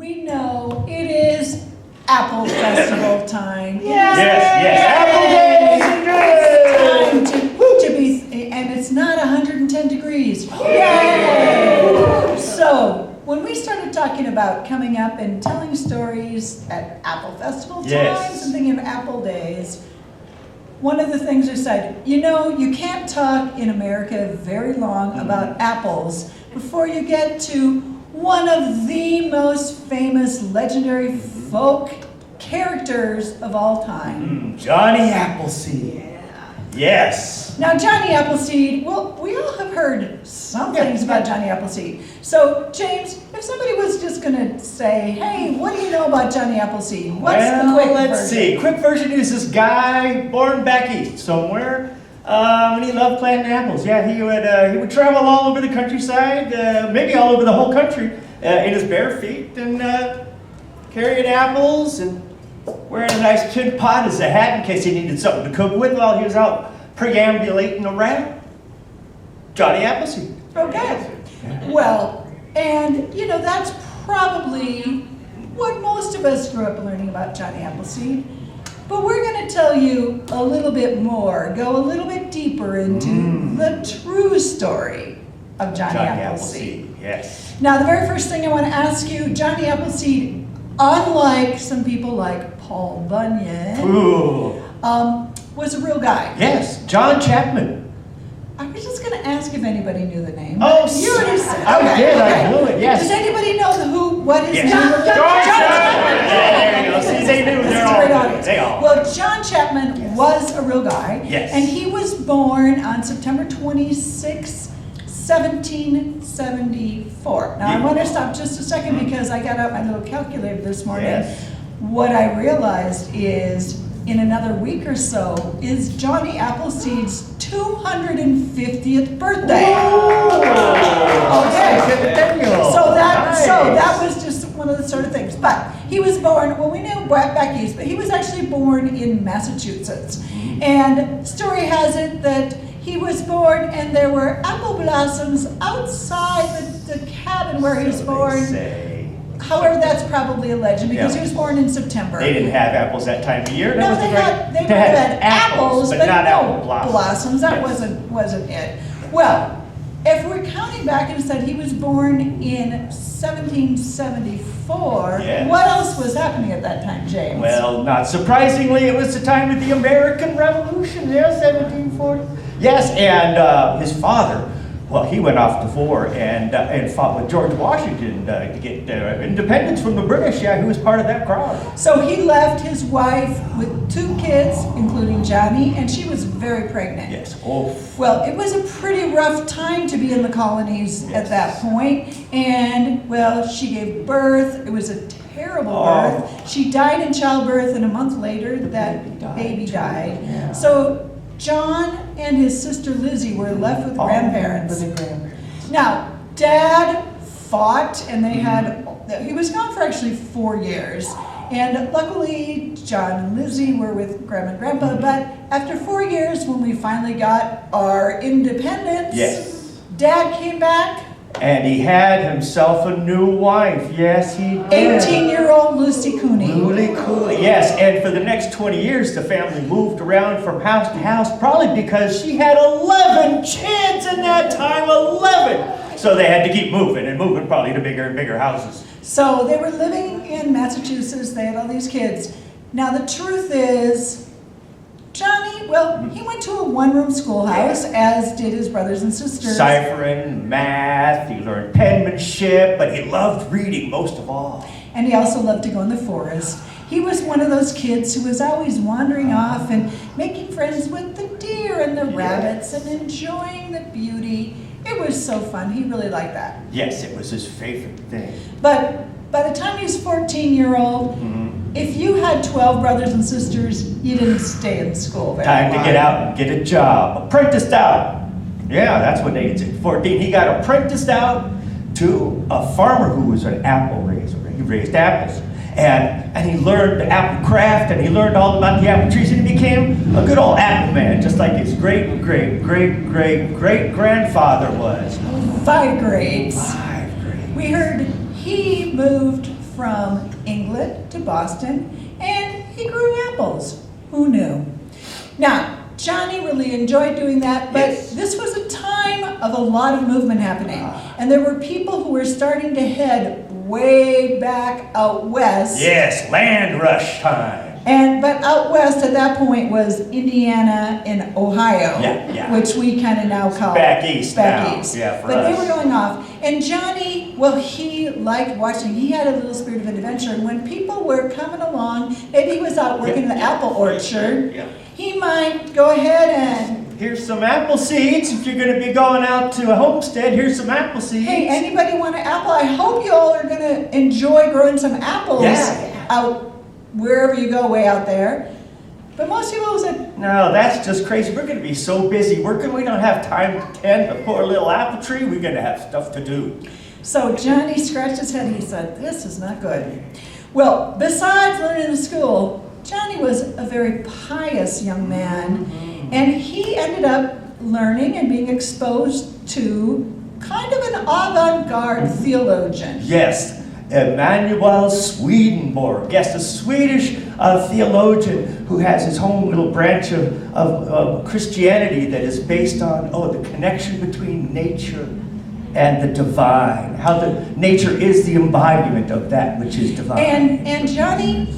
we know it is Apple Festival time. Yes, Apple Days! It's time to be, and it's not 110 degrees. Yay! So, when we started talking about coming up and telling stories at Apple Festival times and thinking of Apple Days, one of the things we said, you know, you can't talk in America very long about apples before you get to one of the most famous legendary folk characters of all time. Johnny Appleseed. Yes. Now, Johnny Appleseed, well, we all have heard some things about Johnny Appleseed. So, James, if somebody was just going to say, hey, what do you know about Johnny Appleseed? What's the quick version? Let's see. Quick version is this guy born back east somewhere, and he loved planting apples. Yeah, he would travel all over the countryside, maybe all over the whole country, in his bare feet, and carrying apples and wearing a nice tin pot as a hat in case he needed something to cook with while he was out perambulating around. Johnny Appleseed. Okay. Well, and you know, that's probably what most of us grew up learning about Johnny Appleseed. But we're going to tell you a little bit more, go a little bit deeper into the true story of Johnny Appleseed. Yes. Now, the very first thing I want to ask you, Johnny Appleseed, unlike some people like Paul Bunyan, was a real guy. Yes, John Chapman. I was just going to ask if anybody knew the name. Oh, you already said. I did. I knew it. Yes. Does anybody know what his name is? John Chapman. There you go. See, they knew. This is They're a great all. audience. They all. Well, John Chapman was a real guy. Yes. And he was born on September 26, 1774. Now, I want to stop just a second because I got out my little calculator this morning. Yes. What I realized is in another week or so is Johnny Appleseed's 250th birthday. Okay. So that was just one of the sort of things. But he was born, well, we knew back east, but he was actually born in Massachusetts. And story has it that he was born and there were apple blossoms outside the cabin where he was born. However, that's probably a legend because he was born in September. They didn't have apples that time of year. No, they had apples, but not no apple blossoms. That wasn't it. Well, if we're counting back and said he was born in 1774, what else was happening at that time, James? Well, not surprisingly, it was the time of the American Revolution. Yes, 1740. Yes, and his father. Well, he went off to war and fought with George Washington to get independence from the British. Yeah, he was part of that crowd. So he left his wife with 2 kids, including Johnny, and she was very pregnant. Yes. Oh. Well, it was a pretty rough time to be in the colonies at that point. And, well, she gave birth. It was a terrible birth. She died in childbirth, and a month later, that baby died. Yeah. So John and his sister Lizzie were left with grandparents. Now, Dad fought, and he was gone for actually 4 years. And luckily, John and Lizzie were with Grandma and Grandpa, but after 4 years, when we finally got our independence, Dad came back. And he had himself a new wife. Yes, he did. 18-year-old Lucy Cooney. Yes, and for the next 20 years, the family moved around from house to house, probably because she had 11 kids in that time, 11. So they had to keep moving and moving probably to bigger and bigger houses. So they were living in Massachusetts. They had all these kids. Now, the truth is, Johnny, well, he went to a one-room schoolhouse, as did his brothers and sisters. Ciphering, math, he learned penmanship, but he loved reading most of all. And he also loved to go in the forest. He was one of those kids who was always wandering off and making friends with the deer and the rabbits and enjoying the beauty. It was so fun. He really liked that. Yes, it was his favorite thing. But by the time he was 14-year-old, if you had 12 brothers and sisters, you didn't stay in school very long. Time to get out and get a job. Apprenticed out. Yeah, that's what they did. 14, he got apprenticed out to a farmer who was an apple raiser. He raised apples. And he learned the apple craft, and he learned all about the apple trees, and he became a good old apple man, just like his great-great-great-great-grandfather was. 5 grades. 5 grades. We heard he moved from England to Boston, and he grew apples. Who knew? Now, Johnny really enjoyed doing that, but this was a time of a lot of movement happening. And there were people who were starting to head way back out west. Yes, land rush time. But out west at that point was Indiana and Ohio, which we kind of now call back east. Yeah, but they were going off. And Johnny, well, he liked watching. He had a little spirit of adventure. And when people were coming along, maybe he was out working in the apple orchard, he might go ahead and... Here's some apple seeds. If you're going to be going out to a homestead, here's some apple seeds. Hey, anybody want an apple? I hope you all are going to enjoy growing some apples out wherever you go, way out there. But most people said, no, that's just crazy. We're going to be so busy working, we don't have time to tend a poor little apple tree. We're going to have stuff to do. So Johnny scratched his head and he said, this is not good. Well, besides learning in school, Johnny was a very pious young man, and he ended up learning and being exposed to kind of an avant-garde theologian. Yes, Emanuel Swedenborg. Yes, a Swedish theologian who has his own little branch of Christianity that is based on, the connection between nature and the divine. How the nature is the embodiment of that which is divine. And Johnny,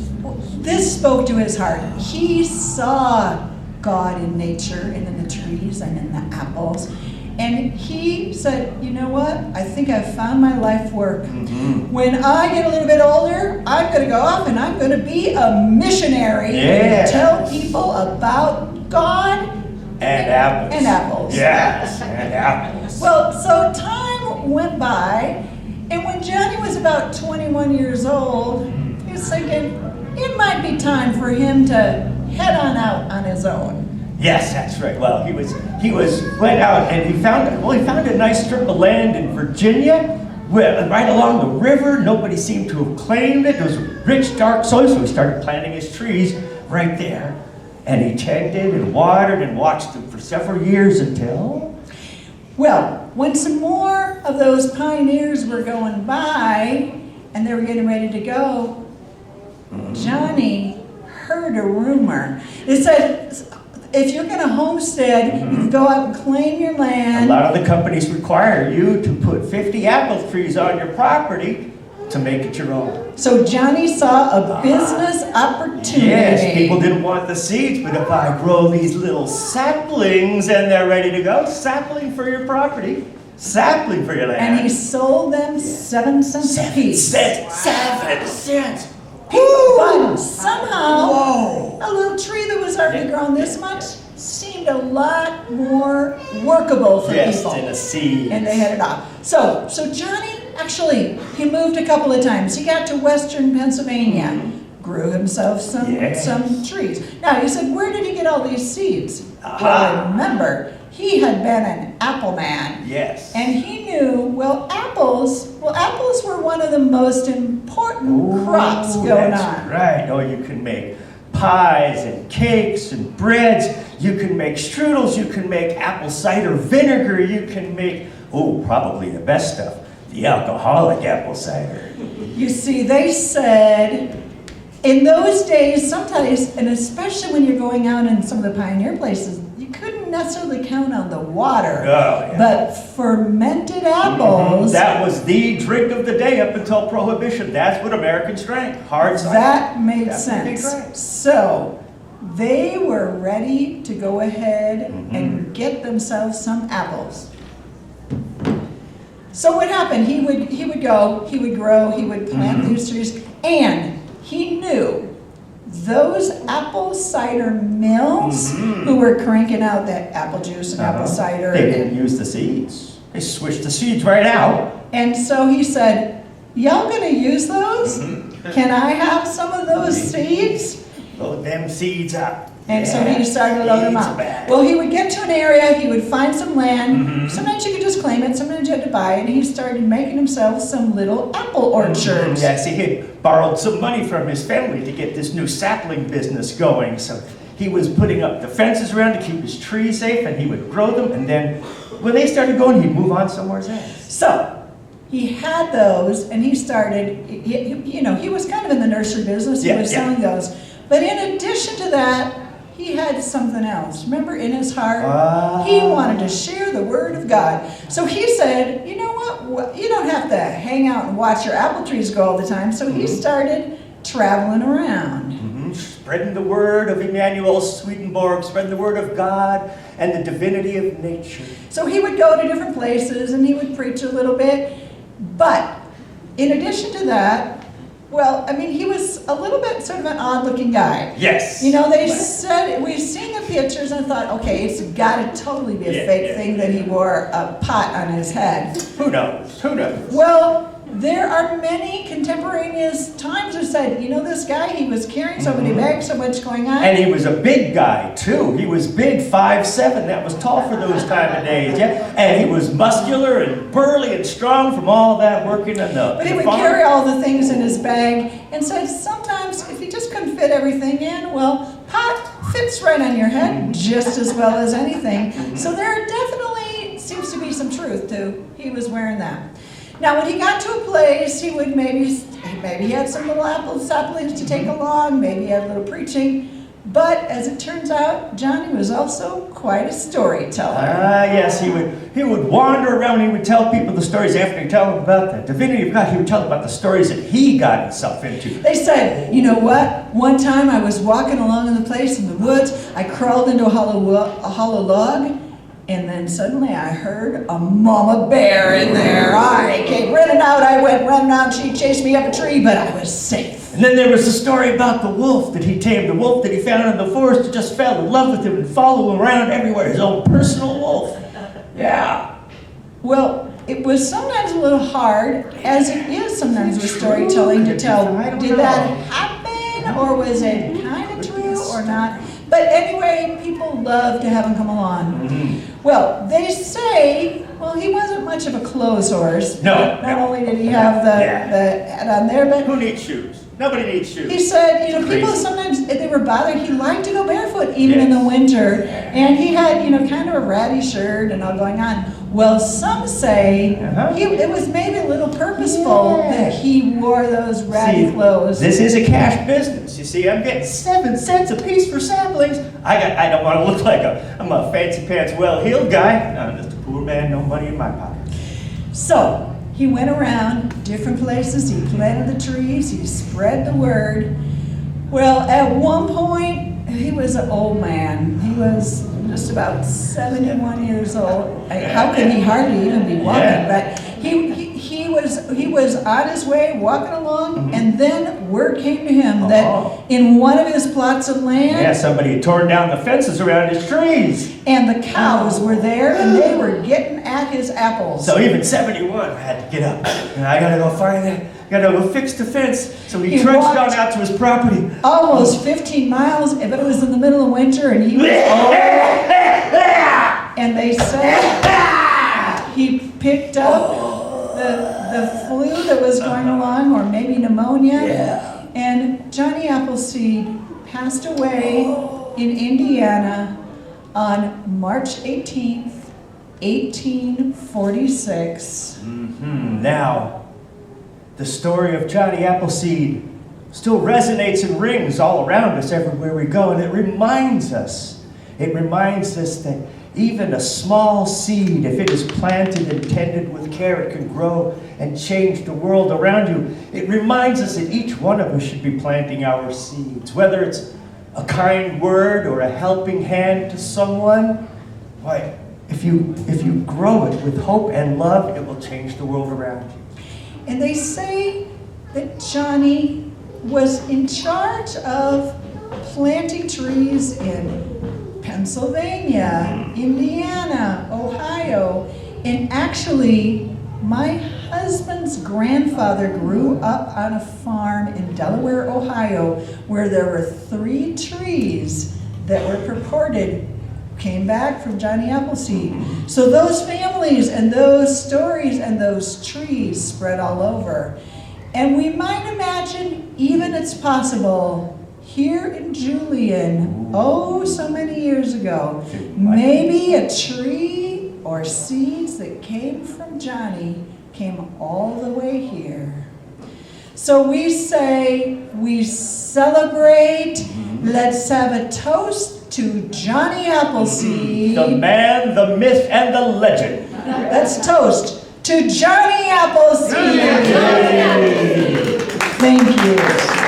this spoke to his heart. He saw God in nature and in the trees and in the apples. And he said, you know what? I think I've found my life work. When I get a little bit older, I'm going to go off and I'm going to be a missionary and tell people about God and apples. And apples. Yes, and apples. Well, so time went by, and when Johnny was about 21 years old, he was thinking it might be time for him to head on out on his own. Yes, that's right. Well, he went out and he found a nice strip of land in Virginia, right along the river. Nobody seemed to have claimed it. It was rich, dark soil, so he started planting his trees right there. And he tended and watered and watched them for several years until... Well, when some more of those pioneers were going by and they were getting ready to go, Johnny heard a rumor. It said, if you're going to homestead, you can go out and claim your land. A lot of the companies require you to put 50 apple trees on your property to make it your own. So Johnny saw a business opportunity. Yes, people didn't want the seeds, but if I grow these little saplings and they're ready to go, sapling for your property, sapling for your land. And he sold them 7 cents a piece. 7 cents. But somehow, a little tree that was already grown this much seemed a lot more workable for people. In a seed. And they headed off. So Johnny, actually, he moved a couple of times. He got to western Pennsylvania, grew himself some trees. Now, you said, where did he get all these seeds? Well, remember, he had been an apple man. Yes. And he knew, apples were one of the most important crops going on. Right. You can make pies and cakes and breads. You can make strudels. You can make apple cider vinegar. You can make, probably the best stuff, the alcoholic apple cider. You see, they said, in those days, sometimes, and especially when you're going out in some of the pioneer places, you couldn't necessarily count on the water. But fermented apples... That was the drink of the day up until Prohibition. That's what Americans drank. Hard cider. That made sense. So they were ready to go ahead and get themselves some apples. So what happened? He would go, he would grow, he would plant these trees, and he knew those apple cider mills who were cranking out that apple juice and apple cider. They didn't use the seeds. They swished the seeds right out. And so he said, y'all gonna use those? Can I have some of those seeds? Load them seeds up. And so he started to load them up. Well, he would get to an area, he would find some land. Sometimes you could just claim it, sometimes you had to buy it, and he started making himself some little apple orchards. Yes, he had borrowed some money from his family to get this new sapling business going. So he was putting up the fences around to keep his trees safe, and he would grow them, and then when they started going, he'd move on somewhere else. So he had those, and he started, he was kind of in the nursery business, he was selling those. But in addition to that, he had something else. Remember, in his heart, he wanted to share the Word of God. So he said, you know what, you don't have to hang out and watch your apple trees grow all the time. So he started traveling around. Spreading the word of Emmanuel Swedenborg, spreading the word of God and the divinity of nature. So he would go to different places and he would preach a little bit. But in addition to that, well, I mean, he was a little bit sort of an odd-looking guy. Yes. You know, they said, we've seen the pictures and thought, okay, it's got to totally be a fake thing that he wore a pot on his head. Who knows? Who knows? Well, there are many contemporaneous times that said, you know, this guy, he was carrying so many bags, so much going on. And he was a big guy, too. He was big, 5'7". That was tall for those time of days, yeah? And he was muscular and burly and strong from all that working on the But he would farm. carry all the things in his bag, and said sometimes if you just couldn't fit everything in, well, pot fits right on your head just as well as anything. So there definitely seems to be some truth to he was wearing that. Now, when he got to a place, he would maybe he had some little apple saplings to take along, maybe he had a little preaching. But as it turns out, Johnny was also quite a storyteller. Yes, he would wander around and he would tell people the stories after he'd tell them about the divinity of God. He would tell them about the stories that he got himself into. They said, you know what? One time I was walking along in the place in the woods. I crawled into a hollow log. And then suddenly I heard a mama bear in there. I came running out. I went running out. She chased me up a tree, but I was safe. And then there was the story about the wolf that he tamed, the wolf that he found in the forest who just fell in love with him and followed him around everywhere, his own personal wolf. Yeah. Well, it was sometimes a little hard, as it is sometimes with storytelling, to tell, did that happen, or was it kind of true or not? But anyway, people love to have him come along. Well, they say, well, he wasn't much of a clothes horse. No. Not only did he have the hat on there, but who needs shoes? Nobody needs shoes. he said, you know, people sometimes, they were bothered. He liked to go barefoot even in the winter. And he had, you know, kind of a ratty shirt and all going on. Well, some say it was maybe a little purposeful that he wore those ratty clothes. This is a cash business. You see, I'm getting 7 cents a piece for saplings. I don't want to look like I'm a fancy pants, well-heeled guy. No, I'm just a poor man, no money in my pocket. So he went around different places. He planted the trees. He spread the word. Well, at one point, he was an old man. He was just about 71 years old. How could he hardly even be walking? But he was on his way, walking along, and then word came to him that in one of his plots of land, somebody had torn down the fences around his trees. And the cows were there, and they were getting at his apples. So even 71 had to get up. And I gotta go find that. Gotta go fix the fence. So he trudged on out to his property. Almost 15 miles, but it was in the middle of winter, and he was old. And they said he picked up the flu that was going along, or maybe pneumonia. And Johnny Appleseed passed away in Indiana on March 18th, 1846. Now, the story of Johnny Appleseed still resonates and rings all around us everywhere we go, and it reminds us that even a small seed, if it is planted and tended with care, it can grow and change the world around you. It reminds us that each one of us should be planting our seeds, whether it's a kind word or a helping hand to someone. Why, if you grow it with hope and love, it will change the world around you. And they say that Johnny was in charge of planting trees in Pennsylvania, Indiana, Ohio, and actually my husband's grandfather grew up on a farm in Delaware, Ohio, where there were 3 trees that were purported came back from Johnny Appleseed. So those families and those stories and those trees spread all over. And we might imagine even it's possible here in Julian, so many years ago, maybe a tree or seeds that came from Johnny came all the way here. So we say, we celebrate, let's have a toast to Johnny Appleseed. The man, the myth, and the legend. Let's toast to Johnny Appleseed. Thank you.